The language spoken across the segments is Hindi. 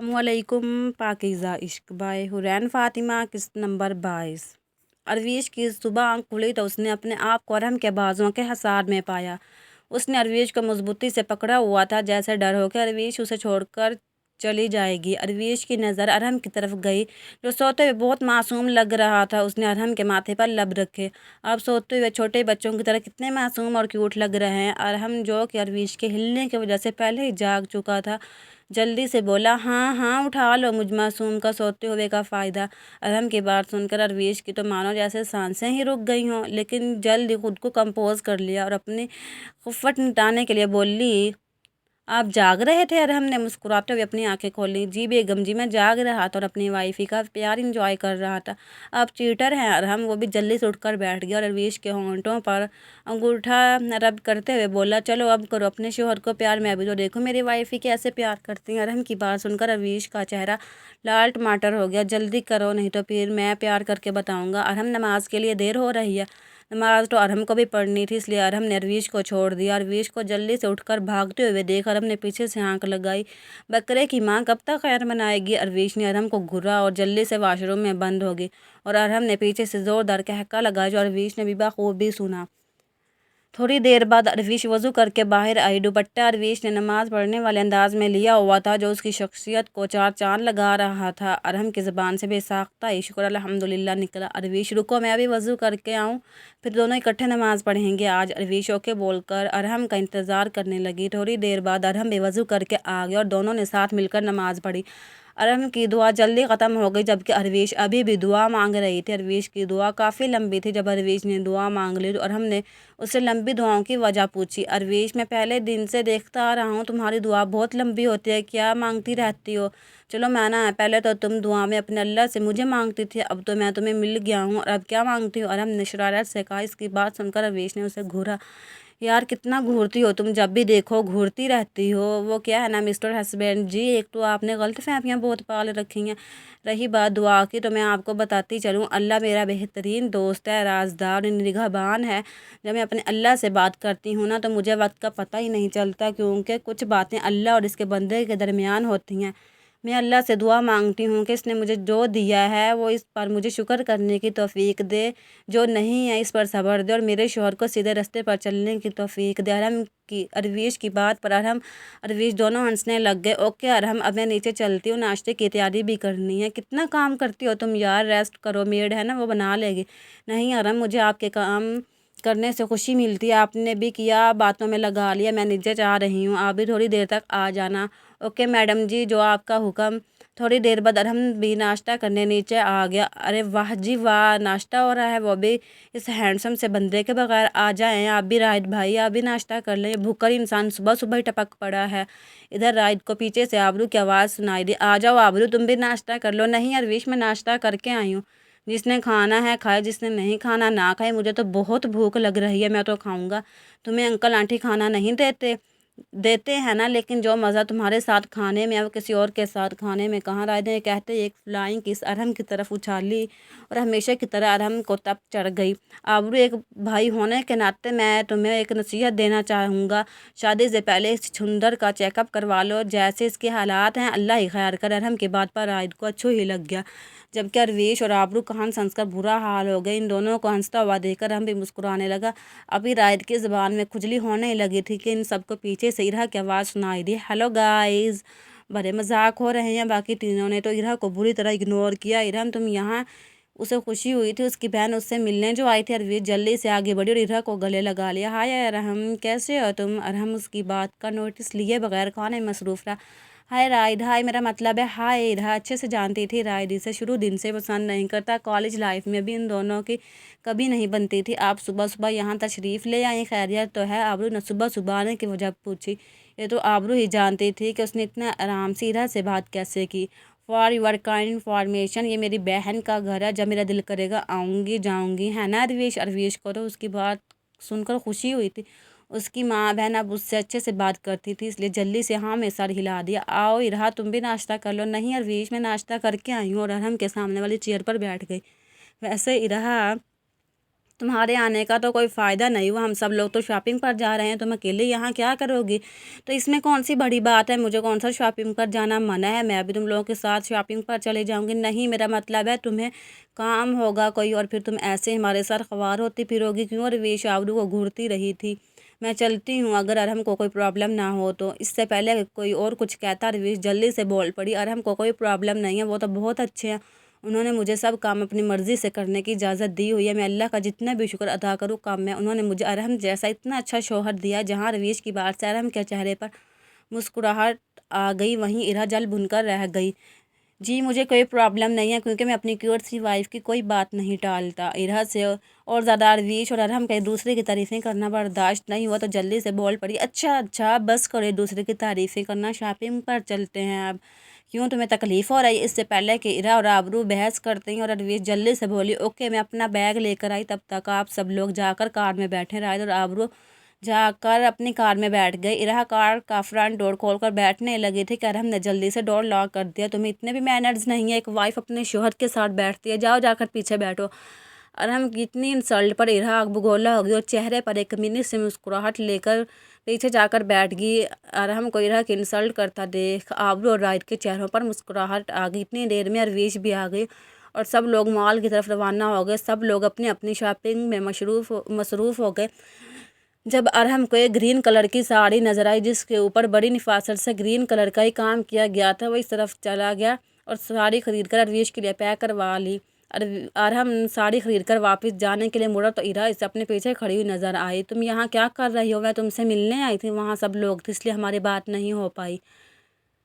अस्सलामुअलैकुम। पाकीज़ा इश्क बाय हुरैन फ़ातिमा, किस्त नंबर 22। अरवीश की सुबह आँख खुली तो उसने अपने आप को अरहम के बाजुओं के हसार में पाया। उसने अरवीश को मजबूती से पकड़ा हुआ था, जैसे डर हो के अरवीश उसे छोड़कर चली जाएगी। अरवीश की नज़र अरहम की तरफ गई, जो सोते हुए बहुत मासूम लग रहा था। उसने अरहम के माथे पर लब रखे। अब सोते हुए छोटे बच्चों की तरह कितने मासूम और क्यूट लग रहे हैं। अरहम, जो कि अरवीश के हिलने की वजह से पहले ही जाग चुका था, जल्दी से बोला, हाँ हाँ उठा लो मुझ मासूम का सोते हुए का फ़ायदा। अरहम की बात सुनकर अरवीश की तो मानो जैसे सांसें ही रुक गई हों, लेकिन जल्द ही खुद को कंपोज कर लिया और अपनी खुफट मिटाने के लिए बोली, आप जाग रहे थे? अरहम ने मुस्कुराते हुए अपनी आंखें खोली। जी बेगम जी, मैं जाग रहा था और अपनी वाइफी का प्यार इंजॉय कर रहा था। आप चीटर हैं अरहम। वो भी जल्दी से उठकर बैठ गया और अरवीश के होंठों पर अंगूठा रब करते हुए बोला, चलो अब करो अपने शोहर को प्यार, मैं भी तो देखो मेरी वाइफी कैसे प्यार करती हैं। अरहम की बात सुनकर अरवीश का चेहरा लाल टमाटर हो गया। जल्दी करो, नहीं तो फिर मैं प्यार करके बताऊँगा। अरहम, नमाज के लिए देर हो रही है। नमाज तो अरहम को भी पढ़नी थी, इसलिए अरहम ने अरवीश को छोड़ दिया। अरवीश को जल्दी से उठकर भागते हुए देख अरहम ने पीछे से आंख लगाई। बकरे की माँ कब तक खैर मनाएगी? अरवीश ने अरहम को घूरा और जल्दी से वाशरूम में बंद हो गई। और अरहम ने पीछे से ज़ोरदार कहका लगाया, जो अरवीश ने भी बखूबी सुना। थोड़ी देर बाद अरवीश वज़ू करके बाहर आई। दुपट्टा अरवीश ने नमाज़ पढ़ने वाले अंदाज में लिया हुआ था, जो उसकी शख्सियत को चार चांद लगा रहा था। अरहम की ज़बान से बेसाख्ता ही शुक्र अल्हम्दुलिल्लाह निकला। अरवीश, रुको मैं अभी वज़ू करके आऊँ, फिर दोनों इकट्ठे नमाज़ पढ़ेंगे आज। अरवीश ओके बोलकर अरहम का इंतज़ार करने लगी। थोड़ी देर बाद अरहम भी वज़ू करके आ गया और दोनों ने साथ मिलकर नमाज़ पढ़ी। अरहम की दुआ जल्दी ख़त्म हो गई, जबकि अरवीश अभी भी दुआ मांग रही थी। अरवीश की दुआ काफ़ी लंबी थी। जब अरवीश ने दुआ मांग ली तो अरहम ने उससे लंबी दुआओं की वजह पूछी। अरवीश, मैं पहले दिन से देखता आ रहा हूँ तुम्हारी दुआ बहुत लंबी होती है, क्या मांगती रहती हो? चलो माना है, पहले तो तुम दुआ में अपने अल्लाह से मुझे मांगती थी, अब तो मैं तुम्हें मिल गया हूँ और अब क्या मांगती हो? अरहम ने शरारत से कहा। इसकी बात सुनकर अरवीश ने उसे घूरा। यार कितना घूरती हो तुम, जब भी देखो घूरती रहती हो। वो क्या है ना मिस्टर हस्बैंड जी, एक तो आपने गलत फहमियाँ बहुत पाल रखी हैं। रही बात दुआ की, तो मैं आपको बताती चलूँ, अल्लाह मेरा बेहतरीन दोस्त है, राजदार और निगहबान है। जब मैं अपने अल्लाह से बात करती हूँ ना, तो मुझे वक्त का पता ही नहीं चलता, क्योंकि कुछ बातें अल्लाह और इसके बंदे के दरमियान होती हैं। मैं अल्लाह से दुआ मांगती हूँ कि इसने मुझे जो दिया है वो इस पर मुझे शुक्र करने की तौफीक दे, जो नहीं है इस पर सब्र दे और मेरे शोहर को सीधे रास्ते पर चलने की तौफीक दे। अरवीश की बात पर अरवीश दोनों हंसने लग गए। ओके अरहम, अब मैं नीचे चलती हूँ, नाश्ते की तैयारी भी करनी है। कितना काम करती हो तुम यार, रेस्ट करो, मेड है ना वो बना लेगी। नहीं अरहम, मुझे आपके काम करने से खुशी मिलती है। आपने भी किया, बातों में लगा लिया। मैं नीचे जा रही हूँ, आप भी थोड़ी देर तक आ जाना। ओके मैडम जी, जो आपका हुक्म। थोड़ी देर बाद अरहम भी नाश्ता करने नीचे आ गया। अरे वाह जी वाह, नाश्ता हो रहा है, वो भी इस हैंडसम से बंदे के बगैर। आ जाएं आप भी राहिद भाई, आप भी नाश्ता कर लें। भूखर इंसान सुबह सुबह ही टपक पड़ा है। इधर राहिद को पीछे से आबरू की आवाज़ सुनाई दी, आ जाओ आबरू तुम भी नाश्ता कर लो। नहीं अरवीश, मैं नाश्ता करके आई हूँ, जिसने खाना है खाए, जिसने नहीं खाना ना खाए। मुझे तो बहुत भूख लग रही है, मैं तो खाऊंगा। तुम्हें अंकल आंटी खाना नहीं देते? देते हैं ना, लेकिन जो मज़ा तुम्हारे साथ खाने में है वो किसी और के साथ खाने में कहाँ। रायदे कहते एक फ्लाइंग किस अरहम की तरफ उछाली और हमेशा की तरह अरहम को तप चढ़ गई। आबरू, एक भाई होने के नाते मैं तुम्हें एक नसीहत देना चाहूँगा। शादी से पहले इस छुंदर का चेकअप करवा लो, जैसे इसके हालात हैं अल्लाह ही खैर कर। अरहम की बात पर रायद को अच्छू ही लग गया, जबकि अरवीश और आबरू का हंस हंस कर बुरा हाल हो गया। इन दोनों को हंसता हुआ देखकर हम भी मुस्कुराने लगा। अभी रायद की ज़बान में खुजली होने लगी थी कि इन सबको पीछे से इरा की आवाज़ सुनाई दी, हेलो गाइस। बड़े मजाक हो रहे हैं। बाकी तीनों ने तो इरा को बुरी तरह इग्नोर किया। इरा, तुम यहाँ? उसे खुशी हुई थी, उसकी बहन उससे मिलने जो आई थी। अरवीश जल्दी से आगे बढ़ी और इरा को गले लगा लिया। हाय अरहम, कैसे हो तुम? अरहम उसकी बात का नोटिस लिए बगैर खाने में मसरूफ़ रहा। हाय राइड, हाय मेरा मतलब है हाय इरा। अच्छे से जानती थी राइड इसे शुरू दिन से पसंद नहीं करता। कॉलेज लाइफ में भी इन दोनों की कभी नहीं बनती थी। आप सुबह सुबह यहाँ तशरीफ़ ले आई, खैरियत तो है? आबरू ने सुबह सुबह आने की वजह पूछी। ये तो आबरू ही जानती थी कि उसने इतना आराम से इरा से बात कैसे की। फॉर योर काइंड इन्फॉर्मेशन, ये मेरी बहन का घर है, जब मेरा दिल करेगा आऊँगी जाऊँगी, है ना अरवीश? अरवीश को तो उसकी बात सुनकर खुशी हुई थी। उसकी माँ बहन अब उससे अच्छे से बात करती थी, इसलिए जल्दी से हाँ में सर हिला दिया। आओ इरा, तुम भी नाश्ता कर लो। नहीं अरवीश, मैं नाश्ता करके आई हूँ और अरहम के सामने वाली चेयर पर बैठ गई। वैसे इरा, तुम्हारे आने का तो कोई फ़ायदा नहीं हुआ, हम सब लोग तो शॉपिंग पर जा रहे हैं, तुम अकेले यहाँ क्या करोगी? तो इसमें कौन सी बड़ी बात है, मुझे कौन सा शॉपिंग पर जाना मना है? मैं भी तुम लोगों के साथ शॉपिंग पर चले जाऊँगी। नहीं, मेरा मतलब है तुम्हें काम होगा कोई और फिर तुम ऐसे हमारे साथ ख़वार होती फिरोगी क्यों? और वे शाबरू को घूरती रही थी। मैं चलती हूँ, अगर अरहम को कोई प्रॉब्लम ना हो तो। इससे पहले कोई और कुछ कहता रवीश जल्दी से बोल पड़ी, अरहम को कोई प्रॉब्लम नहीं है, वो तो बहुत अच्छे हैं। उन्होंने मुझे सब काम अपनी मर्ज़ी से करने की इजाज़त दी हुई है। मैं अल्लाह का जितना भी शुक्र अदा करूँ कम है। उन्होंने मुझे अरहम जैसा इतना अच्छा शौहर दिया। जहाँ रवीश की बात से अरहम के चेहरे पर मुस्कुराहट आ गई, वहीं इरा जल भुनकर रह गई। जी मुझे कोई प्रॉब्लम नहीं है, क्योंकि मैं अपनी क्यूट सी वाइफ की कोई बात नहीं टालता। इरा से और ज़्यादा अरवीश और अरहम का एक दूसरे की तारीफ़ें करना बर्दाश्त नहीं हुआ तो जल्दी से बोल पड़ी, अच्छा अच्छा बस करो एक दूसरे की तारीफ़ें करना, शॉपिंग पर चलते हैं अब। क्यों तुम्हें तकलीफ़ हो रही? इससे पहले कि इरा और आबरू बहस करती हैं और अरवीश जल्दी से बोली, ओके मैं अपना बैग लेकर आई, तब तक आप सब लोग जाकर कार में बैठे। राहिद और आबरू जाकर अपनी कार में बैठ गई। इरा कार का फ्रंट डोर खोलकर बैठने लगी थी कि अरहम ने जल्दी से डोर लॉक कर दिया। तुम्हें इतने भी मैनर्स नहीं है, एक वाइफ अपने शोहर के साथ बैठती है, जाओ जाकर पीछे बैठो। अरहम की इतनी इंसल्ट पर इरा आग बगोला हो गई और चेहरे पर एक मिनी से मुस्कुराहट लेकर पीछे जाकर बैठ गई। अरहम को इरा की इंसल्ट करता देख आबरू और राहिद के चेहरों पर मुस्कुराहट आ गई। इतनी देर में अरवीश भी आ गई और सब लोग मॉल की तरफ रवाना हो गए। सब लोग अपनी अपनी शॉपिंग में मसरूफ़ हो गए। जब अरहम को एक ग्रीन कलर की साड़ी नजर आई जिसके ऊपर बड़ी निफासत से ग्रीन कलर का ही काम किया गया था, वो इस तरफ चला गया और साड़ी खरीद कर अरवीश के लिए पैक करवा ली। अरहम साड़ी खरीद कर वापस जाने के लिए मुड़ा तो इरा इसे अपने पीछे खड़ी हुई नजर आई। तुम यहाँ क्या कर रही हो? मैं तुमसे मिलने आई थी, वहाँ सब लोग थे इसलिए हमारी बात नहीं हो पाई।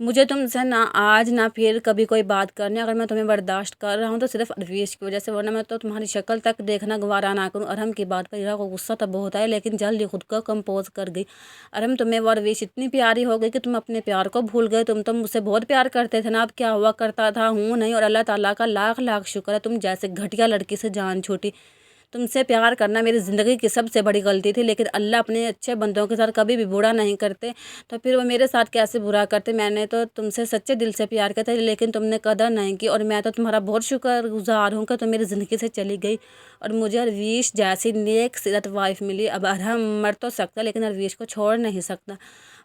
मुझे तुमसे ना आज ना फिर कभी कोई बात करनी। अगर मैं तुम्हें बर्दाश्त कर रहा हूँ तो सिर्फ अरवीश की वजह से, वरना मैं तो तुम्हारी शक्ल तक देखना गवारा ना करूँ। अरहम की बात पर इरा को गुस्सा तो बहुत आया लेकिन जल्दी खुद को कंपोज कर गई। अरहम तुम्हें वो अरवीश इतनी प्यारी हो गई कि तुम अपने प्यार को भूल गए। तुम तो मुझसे बहुत प्यार करते थे ना, अब क्या हुआ करता था? हूँ नहीं, और अल्लाह ताला का लाख लाख शुक्र है तुम जैसे घटिया लड़की से जान छूटी। तुमसे प्यार करना मेरी ज़िंदगी की सबसे बड़ी गलती थी, लेकिन अल्लाह अपने अच्छे बंदों के साथ कभी भी बुरा नहीं करते, तो फिर वो मेरे साथ कैसे बुरा करते? मैंने तो तुमसे सच्चे दिल से प्यार किया था लेकिन तुमने कदर नहीं की, और मैं तो तुम्हारा बहुत शुक्रगुजार हूँ कि तुम मेरी ज़िंदगी से चली गई और मुझे अरवीश जैसी नेक सीरत वाइफ मिली। अब अरहम मर तो सकता लेकिन अरवीश को छोड़ नहीं सकता,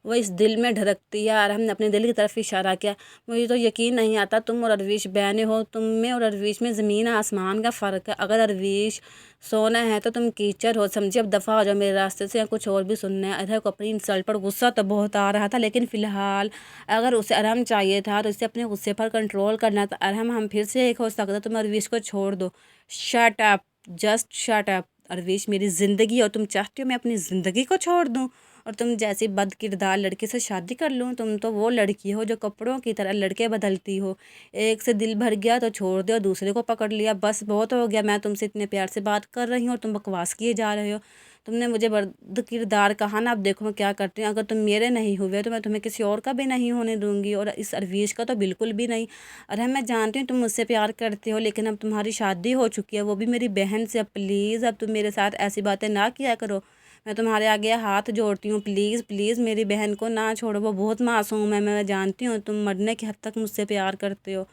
वो इस दिल में धड़कती है। अरहम ने अपने दिल की तरफ इशारा किया। मुझे तो यकीन नहीं आता तुम और अरवीश बहने हो, तुम में और अरवीश में ज़मीन आसमान का फ़र्क है। अगर अरवीश सोना है तो तुम कीचड़ हो, समझिए। अब दफ़ा हो जाओ मेरे रास्ते से, या कुछ और भी सुनना है। अरहम को अपनी इंसल्ट पर गुस्सा तो बहुत आ रहा था लेकिन फ़िलहाल अगर उसे अरहम चाहिए था तो इसे अपने गुस्से पर कंट्रोल करना था। अरहम हम फिर से एक हो सकता, तुम अरवीश को छोड़ दो। Shut up, just shut up. Arvish मेरी ज़िंदगी और तुम चाहती हो मैं अपनी ज़िंदगी को छोड़ दूँ और तुम जैसी बद किरदार लड़के से शादी कर लूँ? तुम तो वो लड़की हो जो कपड़ों की तरह लड़के बदलती हो। एक से दिल भर गया तो छोड़ दिया, दूसरे को पकड़ लिया, बस बहुत हो गया। मैं तुमसे इतने प्यार से बात कर रही हूँ और तुम बकवास किए जा रहे हो। तुमने मुझे बद किरदार कहा ना, अब देखो मैं क्या करती हूँ। अगर तुम मेरे नहीं हुए तो मैं तुम्हें किसी और का भी नहीं होने दूंगी, और इस अरवीश का तो बिल्कुल भी नहीं। अरे मैं जानती हूँ तुम मुझसे प्यार करते हो लेकिन अब तुम्हारी शादी हो चुकी है, वो भी मेरी बहन से। अब प्लीज़ अब तुम मेरे साथ ऐसी बातें ना किया करो। मैं तुम्हारे आगे हाथ जोड़ती हूँ, प्लीज़ प्लीज़ मेरी बहन को ना छोड़ो, वो बहुत मासूम है। मैं जानती हूँ तुम मरने की हद तक मुझसे प्यार करते हो,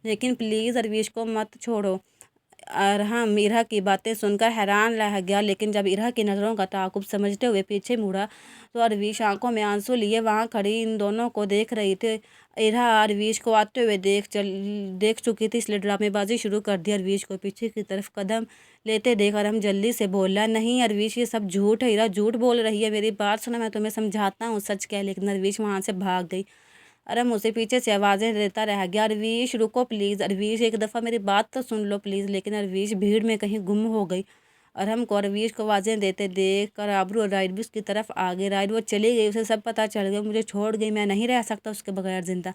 लेकिन प्लीज़ अरवीश को मत छोड़ो। अरहम इरा की बातें सुनकर हैरान रह गया, लेकिन जब इरा की नज़रों का ताक़ुब समझते हुए पीछे मुड़ा तो अरवीश आंखों में आंसू लिए वहाँ खड़ी इन दोनों को देख रही थी। इरा अरवीश को आते हुए देख चुकी थी, इसलिए ड्रामेबाजी शुरू कर दी। अरवीश को पीछे की तरफ कदम लेते देख अरहम जल्दी से बोला, नहीं अरवीश ये सब झूठ है। इरा झूठ बोल रही है, मेरी बात सुनो, मैं तुम्हें समझाता हूँ सच क्या है। लेकिन अरवीश वहाँ से भाग गई। अरहम उसे पीछे से आवाज़ें देता रह गया, अरवीश रुको प्लीज़, अरवीश एक दफ़ा मेरी बात तो सुन लो प्लीज़। लेकिन अरवीश भीड़ में कहीं गुम हो गई। अरहम को अरवीश को आवाज़ें देते देख कर आबरू और राइड भी उसकी तरफ आ गए। राइड वो चली गई, उसे सब पता चल गया, मुझे छोड़ गई, मैं नहीं रह सकता उसके बगैर ज़िंदा।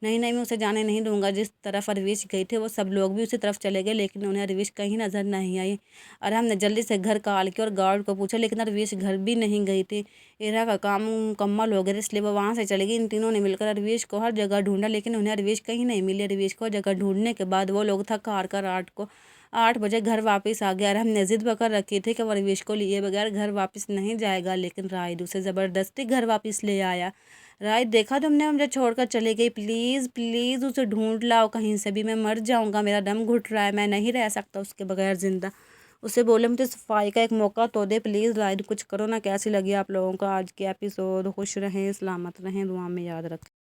नहीं नहीं, मैं उसे जाने नहीं दूंगा। जिस तरफ अरवीश गई थी वो सब लोग भी उसी तरफ चले गए, लेकिन उन्हें अरवीश कहीं नज़र नहीं आई। अरहम ने जल्दी से घर कॉल किया और गार्ड को पूछा, लेकिन अरवीश घर भी नहीं गई थी। इरा का काम मुकम्मल हो गया इसलिए वो वहाँ से चली गई। इन तीनों ने मिलकर अरवीश को हर जगह ढूंढा लेकिन उन्हें अरवीश कहीं नहीं मिली। अरवीश को जगह ढूंढने के बाद वो लोग थक हार कर 8 बजे घर वापस आ गया। अरहम ने जिद पकड़ रखी थी कि वो अरवीश को लिए बगैर घर वापस नहीं जाएगा, लेकिन राहिद उसे ज़बरदस्ती घर वापस ले आया। राहिद देखा तुमने, मुझे छोड़कर चली गई, प्लीज़ प्लीज़ उसे ढूंढ लाओ कहीं से भी, मैं मर जाऊँगा, मेरा दम घुट रहा है, मैं नहीं रह सकता उसके बगैर ज़िंदा। उससे बोले मुझे सफाई का एक मौका तो दे प्लीज़, लाइट कुछ करो ना। कैसी लगी आप लोगों को आज की एपिसोड? खुश रहें, सलामत रहें, दुआ में याद रखें।